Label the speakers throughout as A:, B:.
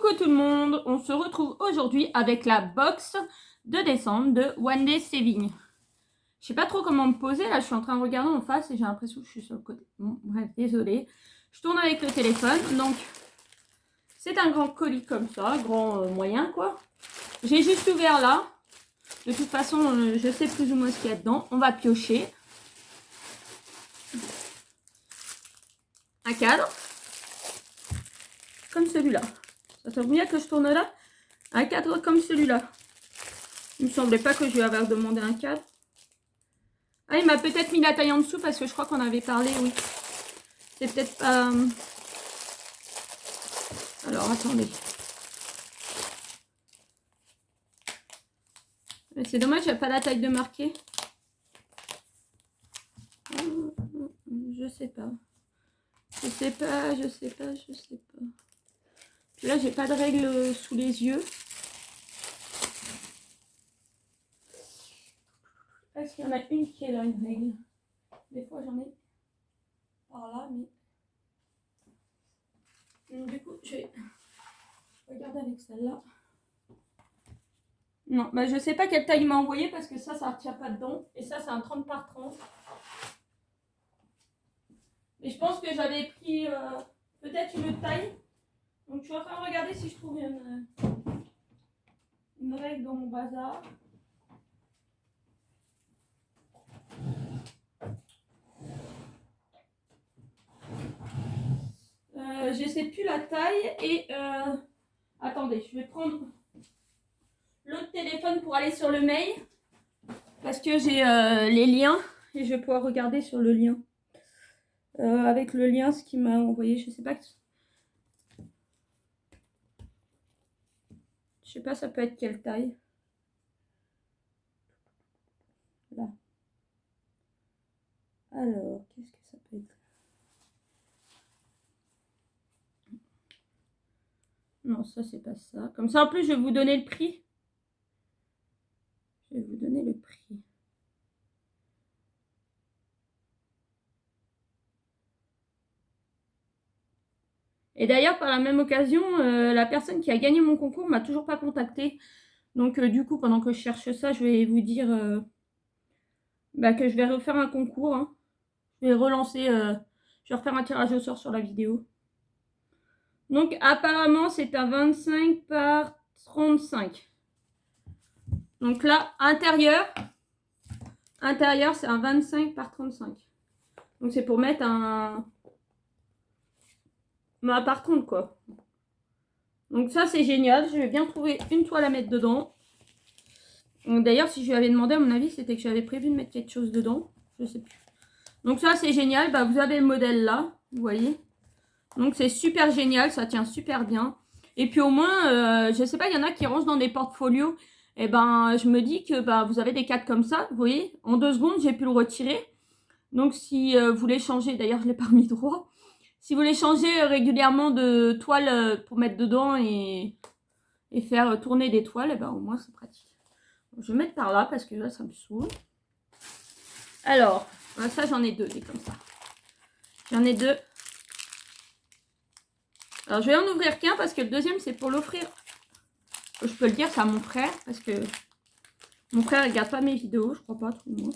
A: Coucou tout le monde, on se retrouve aujourd'hui avec la box de décembre de One Day Saving. Je sais pas trop comment me poser, là je suis en train de regarder en face et j'ai l'impression que je suis sur le côté. Bon, bref, désolée. Je tourne avec le téléphone, donc c'est un grand colis comme ça, grand moyen quoi. J'ai juste ouvert là. De toute façon, je sais plus ou moins ce qu'il y a dedans. On va piocher. Un cadre. Comme celui-là. Ça tombe bien que je tourne là. Un cadre comme celui-là. Il me semblait pas que je lui avais demandé un cadre. Ah, il m'a peut-être mis la taille en dessous parce que je crois qu'on avait parlé, oui. C'est peut-être pas... Alors, attendez. C'est dommage, il n'y a pas la taille de marqué. Je sais pas. Je sais pas. Là, j'ai pas de règle sous les yeux. Est-ce qu'il y en a une qui est là, une règle? Des fois, j'en ai par là, mais... Du coup, je vais regarder avec celle-là. Non, bah je sais pas quelle taille il m'a envoyé parce que ça ne tient pas dedans. Et ça, c'est un 30 par 30. Et je pense que j'avais pris peut-être une autre taille. Donc, je suis en train de regarder si je trouve une règle dans mon bazar. Je sais plus la taille et attendez, je vais prendre l'autre téléphone pour aller sur le mail parce que j'ai les liens et je vais pouvoir regarder sur le lien avec le lien ce qu'il m'a envoyé. Je sais pas, ça peut être quelle taille. Là. Alors, qu'est-ce que ça peut être? Non, ça, c'est pas ça. Comme ça, en plus, je vais vous donner le prix. Je vais vous donner le prix. Et d'ailleurs, par la même occasion, la personne qui a gagné mon concours m'a toujours pas contacté. Donc, du coup, pendant que je cherche ça, je vais vous dire que je vais refaire un concours. Hein. Je vais relancer, je vais refaire un tirage au sort sur la vidéo. Donc, apparemment, c'est un 25 par 35. Donc là, intérieur, c'est un 25 par 35. Donc, c'est pour mettre un par 30, quoi. Donc, ça, c'est génial. Je vais bien trouver une toile à mettre dedans. D'ailleurs, si je lui avais demandé, à mon avis, c'était que j'avais prévu de mettre quelque chose dedans. Je sais plus. Donc, ça, c'est génial. Bah, vous avez le modèle là. Vous voyez. Donc, c'est super génial. Ça tient super bien. Et puis, au moins, je sais pas, il y en a qui rangent dans des portfolios. Et ben, je me dis que vous avez des cadres comme ça. Vous voyez. En 2 secondes, j'ai pu le retirer. Donc, si vous voulez changer, d'ailleurs, je l'ai pas remis droit. Si vous voulez changer régulièrement de toile pour mettre dedans et faire tourner des toiles, et ben, au moins, c'est pratique. Je vais mettre par là parce que là, ça me saoule. Alors, ça, j'en ai 2, des comme ça. J'en ai 2. Alors, je vais en ouvrir qu'un parce que le deuxième, c'est pour l'offrir. Je peux le dire, c'est à mon frère parce que mon frère ne regarde pas mes vidéos, je crois pas, tout le monde.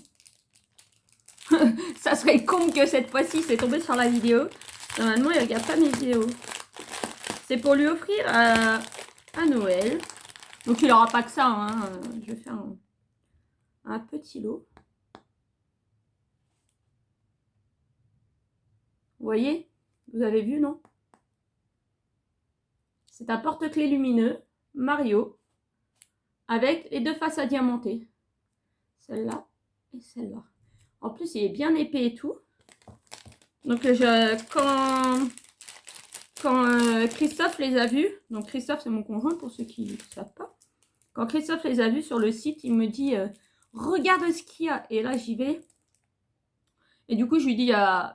A: Ça serait con que cette fois-ci, c'est tombé sur la vidéo. Normalement, il ne regarde pas mes vidéos. C'est pour lui offrir à Noël. Donc, il n'aura pas que ça. Hein. Je vais faire un petit lot. Vous voyez? Vous avez vu, non? C'est un porte-clés lumineux, Mario, avec les 2 faces à diamanter. Celle-là et celle-là. En plus, il est bien épais et tout. Donc, quand Christophe les a vus, donc Christophe, c'est mon conjoint pour ceux qui ne savent pas. Quand Christophe les a vus sur le site, il me dit regarde ce qu'il y a. Et là, j'y vais. Et du coup, je lui dis je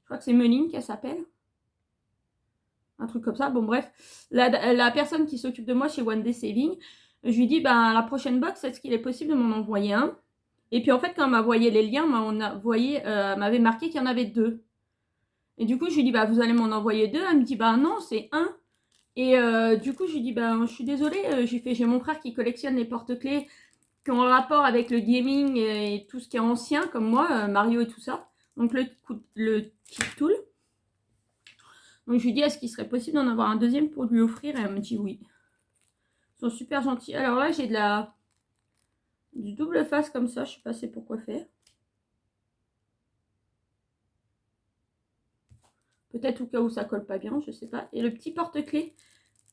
A: crois que c'est Meline qu'elle s'appelle. Un truc comme ça. Bon, bref. La personne qui s'occupe de moi chez One Day Saving, je lui dis la prochaine box, est-ce qu'il est possible de m'en envoyer un? Et puis, en fait, quand elle m'a envoyé les liens, m'avait marqué qu'il y en avait 2. Et du coup, je lui dis vous allez m'en envoyer 2. Elle me dit non, c'est un. Et du coup, je lui dis, ben, je suis désolée, j'ai mon frère qui collectionne les porte-clés qui ont un rapport avec le gaming et tout ce qui est ancien, comme moi, Mario et tout ça. Donc le kit tool. Donc je lui dis, est-ce qu'il serait possible d'en avoir un deuxième pour lui offrir? Et elle me dit oui. Ils sont super gentils. Alors là, j'ai du double face comme ça, je sais pas c'est pour quoi faire. Peut-être au cas où ça colle pas bien, je sais pas. Et le petit porte-clés.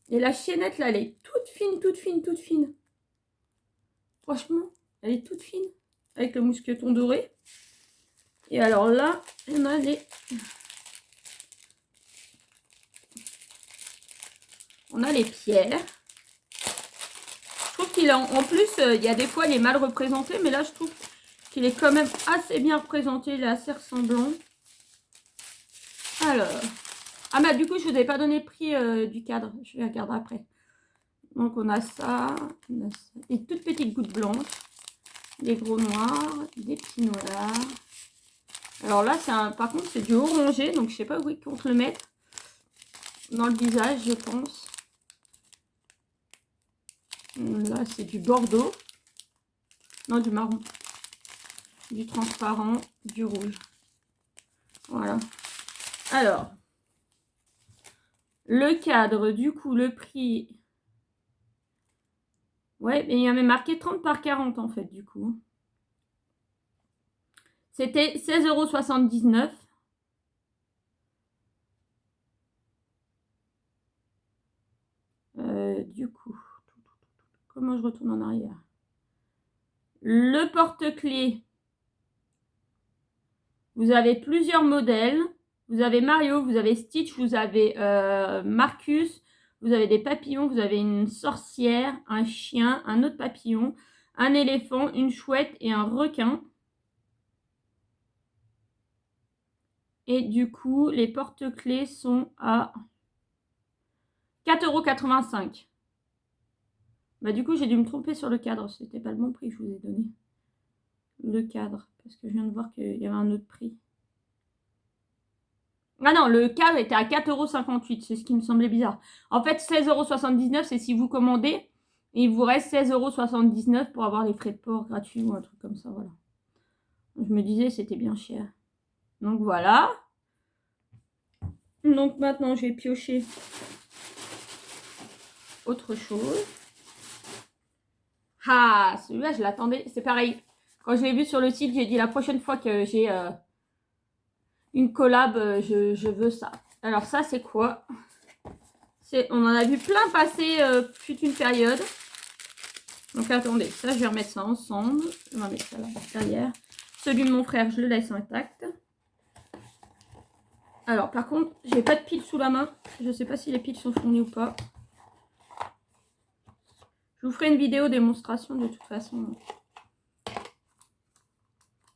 A: Et la chaînette là, elle est toute fine, toute fine, toute fine. Franchement, elle est toute fine. Avec le mousqueton doré. Et alors là, on a les pierres. Je trouve qu'il en plus, il y a des fois, il est mal représenté. Mais là, je trouve qu'il est quand même assez bien représenté. Il est assez ressemblant. Alors. Ah bah du coup, je vous avais pas donné le prix du cadre. Je vais regarder après. Donc on a ça. Des toutes petites gouttes blanches. Des gros noirs. Des petits noirs. Alors là, par contre, c'est du orangé. Donc je sais pas où ils comptent le mettre. Dans le visage, je pense. Là, c'est du bordeaux. Non, du marron. Du transparent. Du rouge. Voilà. Alors. Le cadre, du coup, le prix... Ouais, mais il y avait marqué 30 par 40 en fait, du coup. C'était 16,79 €. Du coup, comment je retourne en arrière? Le porte-clés. Vous avez plusieurs modèles. Vous avez Mario, vous avez Stitch, vous avez Marcus, vous avez des papillons, vous avez une sorcière, un chien, un autre papillon, un éléphant, une chouette et un requin. Et du coup, les porte-clés sont à 4,85 €. Bah du coup, j'ai dû me tromper sur le cadre. C'était pas le bon prix que je vous ai donné. Le cadre. Parce que je viens de voir qu'il y avait un autre prix. Ah non, le cadre était à 4,58 €. C'est ce qui me semblait bizarre. En fait, 16,79 €, c'est si vous commandez. Et il vous reste 16,79 € pour avoir les frais de port gratuits ou un truc comme ça. Voilà. Je me disais, c'était bien cher. Donc voilà. Donc maintenant, je vais piocher autre chose. Ah, celui-là, je l'attendais. C'est pareil. Quand je l'ai vu sur le site, j'ai dit la prochaine fois que j'ai une collab, je veux ça. Alors ça, c'est quoi? On en a vu plein passer fut une période. Donc attendez, ça, je vais remettre ça ensemble. On va mettre ça là derrière. Celui de mon frère, je le laisse intact. Alors par contre, j'ai pas de piles sous la main. Je sais pas si les piles sont fournies ou pas. Je vous ferai une vidéo démonstration de toute façon.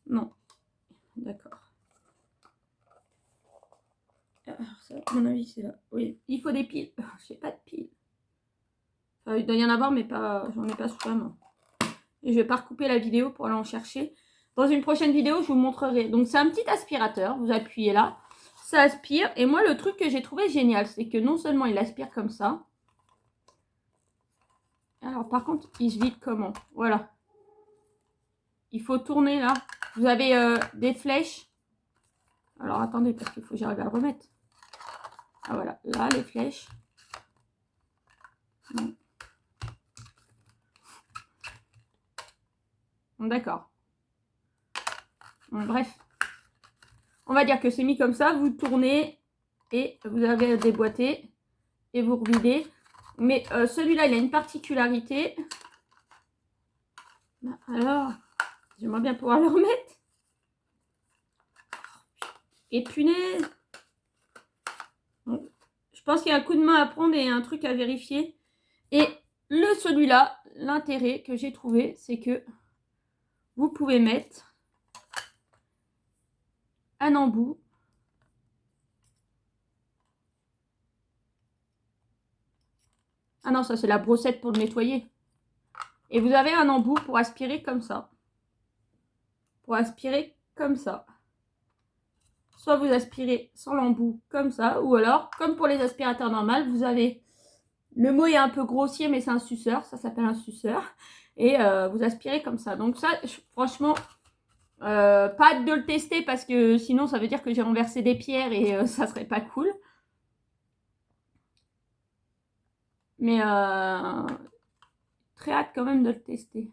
A: Non. D'accord. Alors ça, à mon avis, c'est là. Oui, il faut des piles. J'ai pas de piles. Enfin, il doit y en avoir, mais pas, j'en ai pas sous la main. Et je vais pas recouper la vidéo pour aller en chercher. Dans une prochaine vidéo, je vous montrerai. Donc, c'est un petit aspirateur. Vous appuyez là. Ça aspire. Et moi, le truc que j'ai trouvé génial, c'est que non seulement il aspire comme ça. Alors, par contre, il se vide comment? Voilà. Il faut tourner là. Vous avez des flèches. Alors, attendez, parce qu'il faut que j'arrive à le remettre. Ah, voilà. Là, les flèches. D'accord. Bref. On va dire que c'est mis comme ça. Vous tournez et vous avez déboîté et vous revidez. Mais celui-là, il a une particularité. Alors, j'aimerais bien pouvoir le remettre. Et punaise. Bon, je pense qu'il y a un coup de main à prendre et un truc à vérifier. Et celui-là, l'intérêt que j'ai trouvé, c'est que vous pouvez mettre un embout. Ah non, ça c'est la brossette pour le nettoyer. Et vous avez un embout pour aspirer comme ça. Pour aspirer comme ça. Soit vous aspirez sans l'embout comme ça, ou alors, comme pour les aspirateurs normaux, vous avez Le mot est un peu grossier, mais c'est un suceur. Ça s'appelle un suceur. Et vous aspirez comme ça. Donc ça, franchement, pas hâte de le tester parce que sinon, ça veut dire que j'ai renversé des pierres et ça serait pas cool. Mais très hâte quand même de le tester.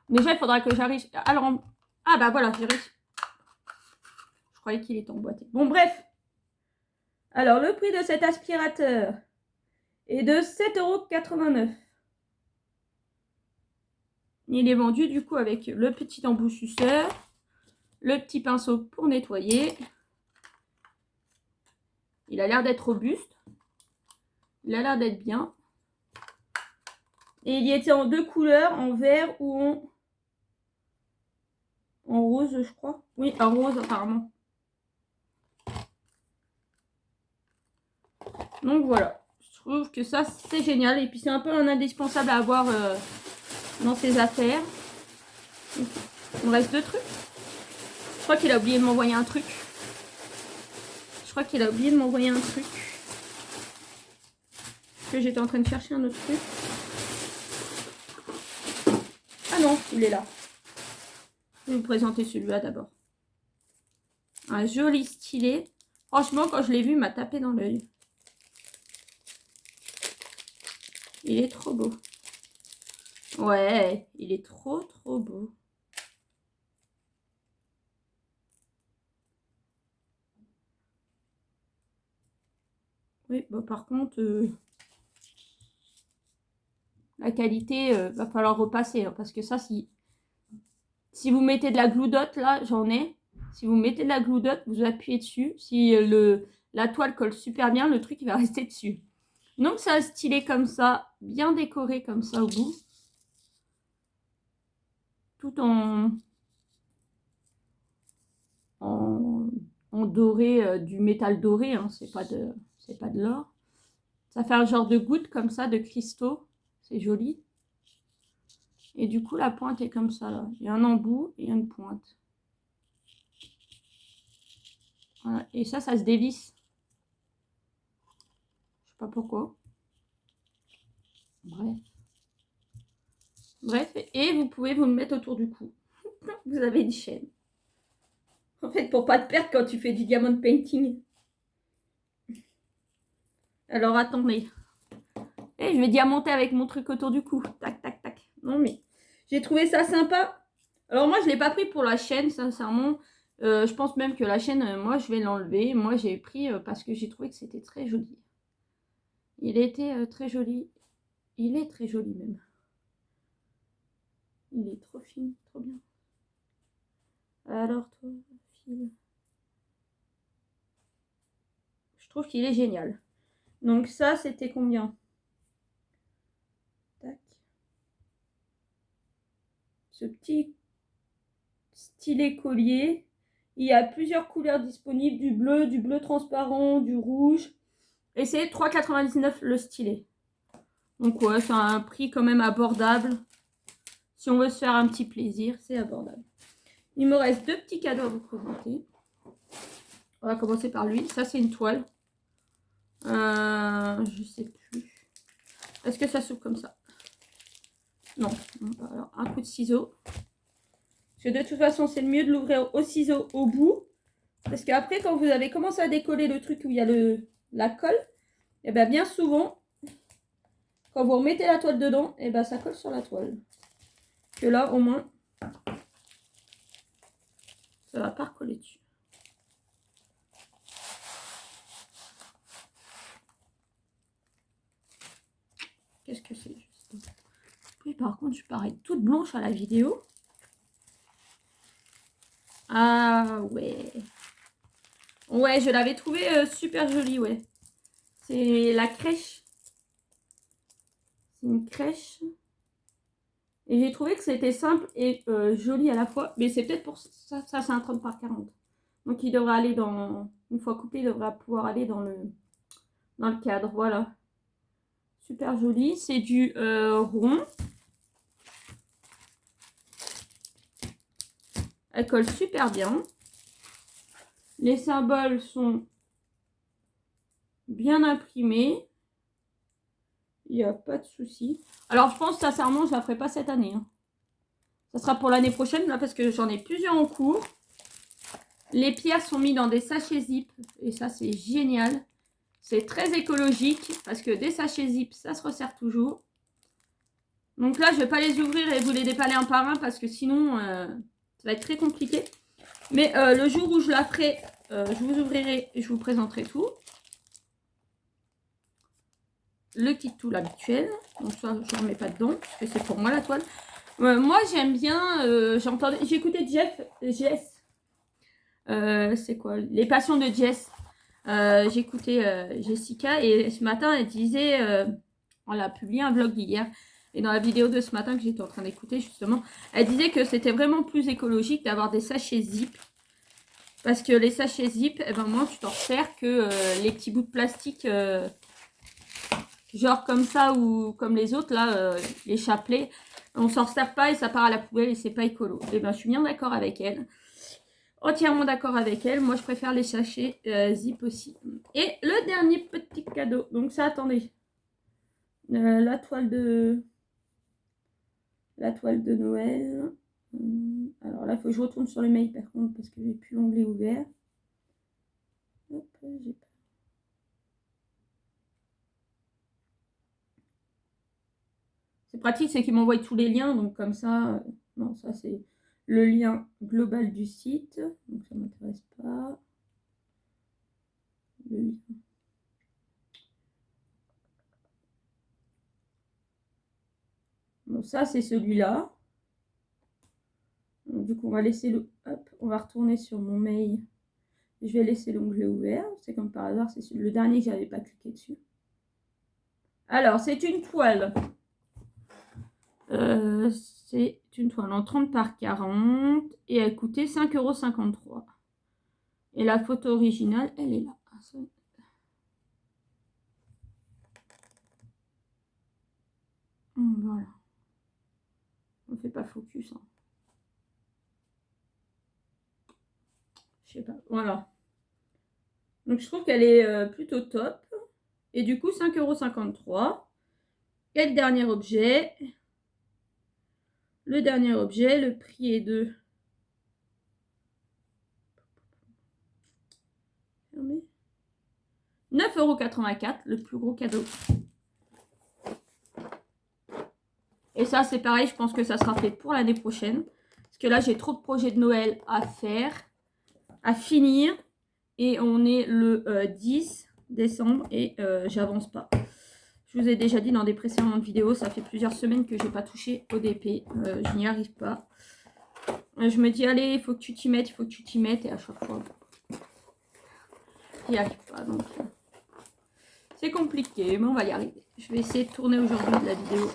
A: Déjà, il faudra que j'arrive à le remplir. Ah bah voilà, j'ai réussi. Je croyais qu'il était emboîté. Bon, bref. Alors, le prix de cet aspirateur est de 7,89 €. Il est vendu du coup avec le petit embout suceur, le petit pinceau pour nettoyer. Il a l'air d'être robuste. Il a l'air d'être bien. Et il y était en 2 couleurs, en vert ou en rose, je crois. Oui, en rose apparemment. Donc voilà. Je trouve que ça, c'est génial. Et puis c'est un peu un indispensable à avoir dans ses affaires. Donc, il me reste 2 trucs. Je crois qu'il a oublié de m'envoyer un truc. Parce que j'étais en train de chercher un autre truc. Ah non, il est là. Je vais vous présenter celui-là d'abord. Un joli stylet. Franchement, quand je l'ai vu, il m'a tapé dans l'œil. Il est trop beau. Ouais, il est trop beau. Oui, bah par contre, la qualité, va falloir repasser. Hein, parce que ça, si vous mettez de la gloudotte, là, j'en ai. Si vous mettez de la gloudotte, vous appuyez dessus. Si la toile colle super bien, le truc, il va rester dessus. Donc, c'est un stylet comme ça, bien décoré comme ça au bout. Tout en doré, du métal doré, hein, c'est pas de l'or. Ça fait un genre de goutte comme ça, de cristaux. C'est joli. Et du coup, la pointe est comme ça, là. Il y a un embout et une pointe. Voilà. Et ça se dévisse. Je sais pas pourquoi. Bref, et vous pouvez vous le mettre autour du cou. Vous avez une chaîne. En fait, pour pas te perdre quand tu fais du diamond painting. Alors, attendez. Et je vais diamanter avec mon truc autour du cou. Tac, tac, tac. Non, mais j'ai trouvé ça sympa. Alors, moi, je ne l'ai pas pris pour la chaîne, sincèrement. Je pense même que la chaîne, moi, je vais l'enlever. Moi, j'ai pris parce que j'ai trouvé que c'était très joli. Il était très joli. Il est très joli, même. Il est trop fin, trop bien. Alors, toi, fil. Je trouve qu'il est génial. Donc ça, c'était combien? Tac. Ce petit stylet collier. Il y a plusieurs couleurs disponibles. Du bleu transparent, du rouge. Et c'est 3,99 € le stylet. Donc ouais, c'est un prix quand même abordable. Si on veut se faire un petit plaisir, c'est abordable. Il me reste 2 petits cadeaux à vous présenter. On va commencer par lui. Ça, c'est une toile. Je sais plus. Est-ce que ça s'ouvre comme ça? Non. Alors, un coup de ciseau. Parce que de toute façon, c'est le mieux de l'ouvrir au ciseau au bout. Parce qu'après, quand vous avez commencé à décoller le truc où il y a la colle, et bien souvent, quand vous remettez la toile dedans, et ça colle sur la toile. Que là, au moins, ça va pas recoller dessus. Qu'est-ce que c'est juste? Oui, par contre, je parais toute blanche à la vidéo. Ah ouais. Ouais, je l'avais trouvé super jolie, ouais. C'est la crèche. C'est une crèche. Et j'ai trouvé que c'était simple et joli à la fois. Mais c'est peut-être pour ça, c'est un 30 par 40. Donc il devrait aller dans... Une fois coupé, il devrait pouvoir aller dans le cadre. Voilà. Super joli. C'est du rond. Elle colle super bien. Les symboles sont bien imprimés. il n'y a pas de souci. Alors, je pense sincèrement, je ne la ferai pas cette année. Hein. Ça sera pour l'année prochaine, là, parce que j'en ai plusieurs en cours. Les pierres sont mises dans des sachets zip. Et ça, c'est génial. C'est très écologique, parce que des sachets zip, ça se resserre toujours. Donc là, je ne vais pas les ouvrir et vous les déballer un par un, parce que sinon, ça va être très compliqué. Mais le jour où je la ferai, je vous ouvrirai et je vous présenterai tout. Le kit tool habituel. Donc ça, je ne remets pas dedans, parce que c'est pour moi la toile. Moi, j'aime bien, j'ai écouté Jess. C'est quoi? Les passions de Jess. J'ai écouté Jessica et ce matin, elle disait, on a publié un vlog hier. Et dans la vidéo de ce matin que j'étais en train d'écouter, justement, elle disait que c'était vraiment plus écologique d'avoir des sachets zip. Parce que les sachets zip, eh ben, moi, tu t'en sers que les petits bouts de plastique, genre comme ça ou comme les autres, là, les chapelets. On s'en sert pas et ça part à la poubelle et c'est pas écolo. Et ben, je suis bien d'accord avec elle. Entièrement d'accord avec elle. Moi, je préfère les sachets zip aussi. Et le dernier petit cadeau. Donc ça, attendez. La toile de Noël. Alors là, il faut que je retourne sur le mail par contre parce que j'ai plus l'onglet ouvert. Hop, j'ai pas. C'est pratique, c'est qu'ils m'envoient tous les liens. Donc comme ça, non, ça c'est le lien global du site. Donc ça ne m'intéresse pas. Le lien. Bon, ça c'est celui-là. Du coup, on va laisser le... Hop, on va retourner sur mon mail. Je vais laisser l'onglet ouvert. C'est comme par hasard, c'est le dernier que j'avais pas cliqué dessus. Alors, c'est une toile. C'est une toile en 30 par 40 et elle coûtait 5,53 €. Et la photo originale, elle est là. Voilà. On fait pas focus. Hein. Je sais pas. Voilà. Donc, je trouve qu'elle est plutôt top. Et du coup, 5,53 €. Et le dernier objet. Le prix est de 9,84 €, le plus gros cadeau. Et ça, c'est pareil, je pense que ça sera fait pour l'année prochaine. Parce que là, j'ai trop de projets de Noël à faire, à finir. Et on est le 10 décembre et j'avance pas. Je vous ai déjà dit dans des précédentes vidéos, ça fait plusieurs semaines que je n'ai pas touché au DP. Je n'y arrive pas. Je me dis, allez, il faut que tu t'y mettes, il faut que tu t'y mettes. Et à chaque fois, j'y arrive pas. Donc, c'est compliqué, mais on va y arriver. Je vais essayer de tourner aujourd'hui de la vidéo.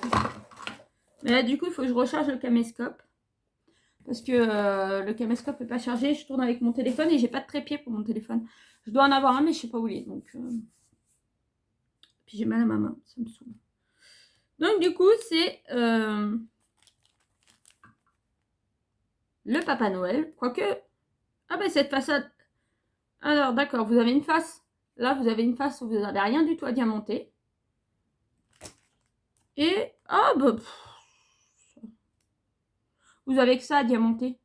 A: Mais là, du coup, il faut que je recharge le caméscope. Parce que le caméscope n'est pas chargé. Je tourne avec mon téléphone et j'ai pas de trépied pour mon téléphone. Je dois en avoir un, mais je sais pas où il est. Donc, puis j'ai mal à ma main. Ça me saoule. Donc, du coup, c'est le Papa Noël. Quoique... Ah ben, cette façade... Alors, d'accord, vous avez une face... Là, vous avez une face où vous n'avez rien du tout à diamanter. Et... Ah, bah... Vous avez que ça à diamanter.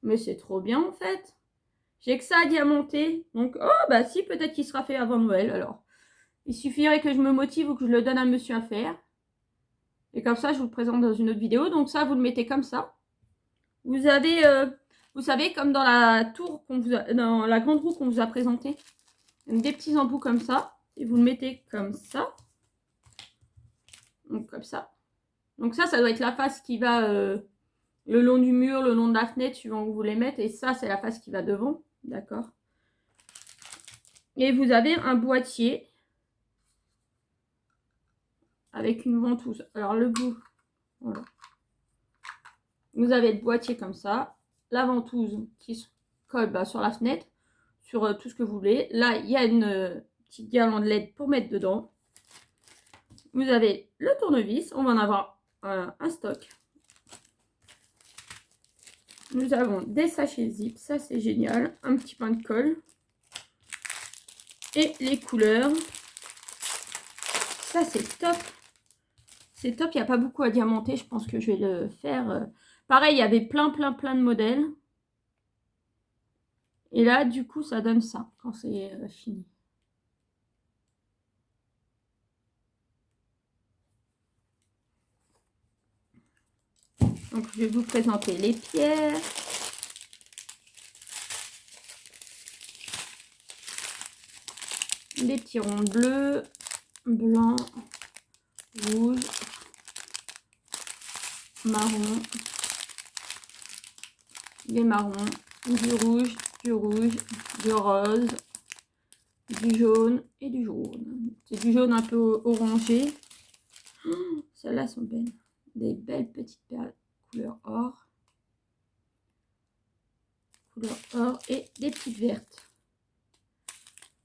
A: Mais c'est trop bien, en fait. J'ai que ça à diamanter. Donc, oh, bah si, peut-être qu'il sera fait avant Noël, alors. Il suffirait que je me motive ou que je le donne à monsieur à faire. Et comme ça, je vous le présente dans une autre vidéo. Donc ça, vous le mettez comme ça. Vous avez... vous savez, comme dans la tour qu'on vous a, dans la grande roue qu'on vous a présentée, des petits embouts comme ça. Et vous le mettez comme ça. Donc comme ça. Donc ça doit être la face qui va le long du mur, le long de la fenêtre, suivant où vous les mettez. Et ça, c'est la face qui va devant. D'accord. Et vous avez un boîtier avec une ventouse. Alors le bout, voilà. Vous avez le boîtier comme ça. La ventouse qui se colle sur la fenêtre, sur tout ce que vous voulez. Là, il y a une petite guirlande LED pour mettre dedans. Vous avez le tournevis. On va en avoir un stock. Nous avons des sachets zip. Ça, c'est génial. Un petit pain de colle. Et les couleurs. Ça, c'est top. C'est top, il n'y a pas beaucoup à diamanter. Je pense que je vais le faire. Pareil, il y avait plein de modèles. Et là, du coup, ça donne ça quand c'est fini. Donc, je vais vous présenter les pierres. Les petits ronds bleus, blancs, rouges, marron, les marrons, du rouge, du rose, du jaune et du jaune. C'est du jaune un peu orangé. Oh, celles-là sont belles. Des belles petites perles couleur or. Couleur or et des petites vertes.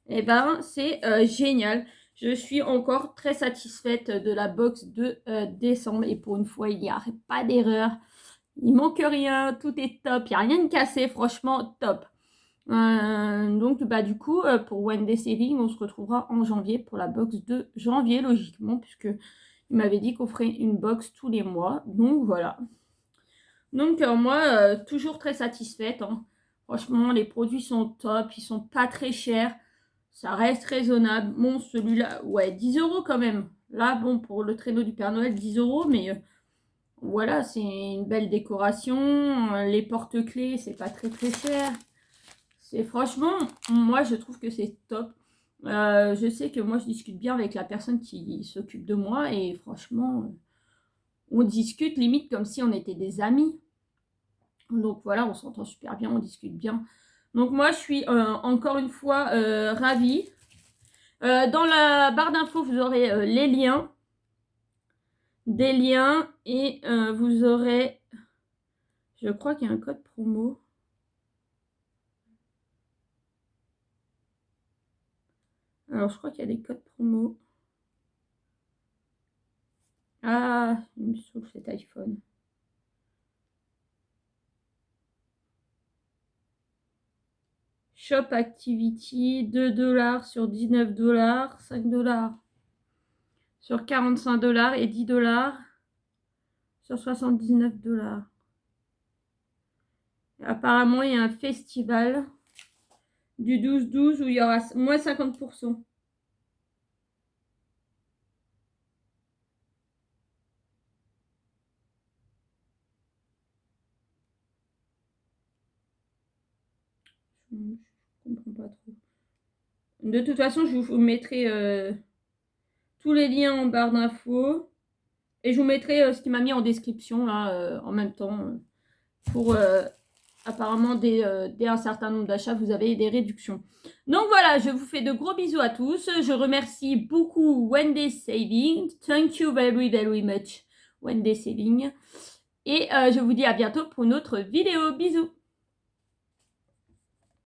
A: Et ben c'est génial. Je suis encore très satisfaite de la box de décembre. Et pour une fois, il n'y a pas d'erreur. Il manque rien, tout est top. Il n'y a rien de cassé, franchement, top. Donc, bah, du coup, pour One Day Saving, on se retrouvera en janvier pour la box de janvier, logiquement, puisque il m'avait dit qu'on ferait une box tous les mois. Donc, voilà. Donc, moi, toujours très satisfaite. Hein. Franchement, les produits sont top. Ils sont pas très chers. Ça reste raisonnable. Bon, celui-là, ouais, 10 € quand même. Là, bon, pour le traîneau du Père Noël, 10 €, mais voilà, c'est une belle décoration. Les porte-clés, c'est pas très cher. C'est franchement, moi, je trouve que c'est top. Je sais que moi, je discute bien avec la personne qui s'occupe de moi et franchement, on discute limite comme si on était des amis. Donc voilà, on s'entend super bien, on discute bien. Donc moi, je suis encore une fois ravie. Dans la barre d'infos, vous aurez les liens. Des liens et vous aurez, je crois qu'il y a un code promo. Alors, je crois qu'il y a des codes promo. Ah, il me saoule cet iPhone. Shop Activity, 2 $ sur 19 $, 5 $ sur 45 $ et 10 $ sur 79 $. Apparemment, il y a un festival du 12-12 où il y aura moins 50%. Je comprends pas trop. De toute façon, je vous mettrai tous les liens en barre d'infos. Et je vous mettrai ce qu'il m'a mis en description là en même temps. Pour apparemment dès un certain nombre d'achats, vous avez des réductions. Donc voilà, je vous fais de gros bisous à tous. Je remercie beaucoup One Day Saving. Thank you very much One Day Saving. Et je vous dis à bientôt pour une autre vidéo. Bisous.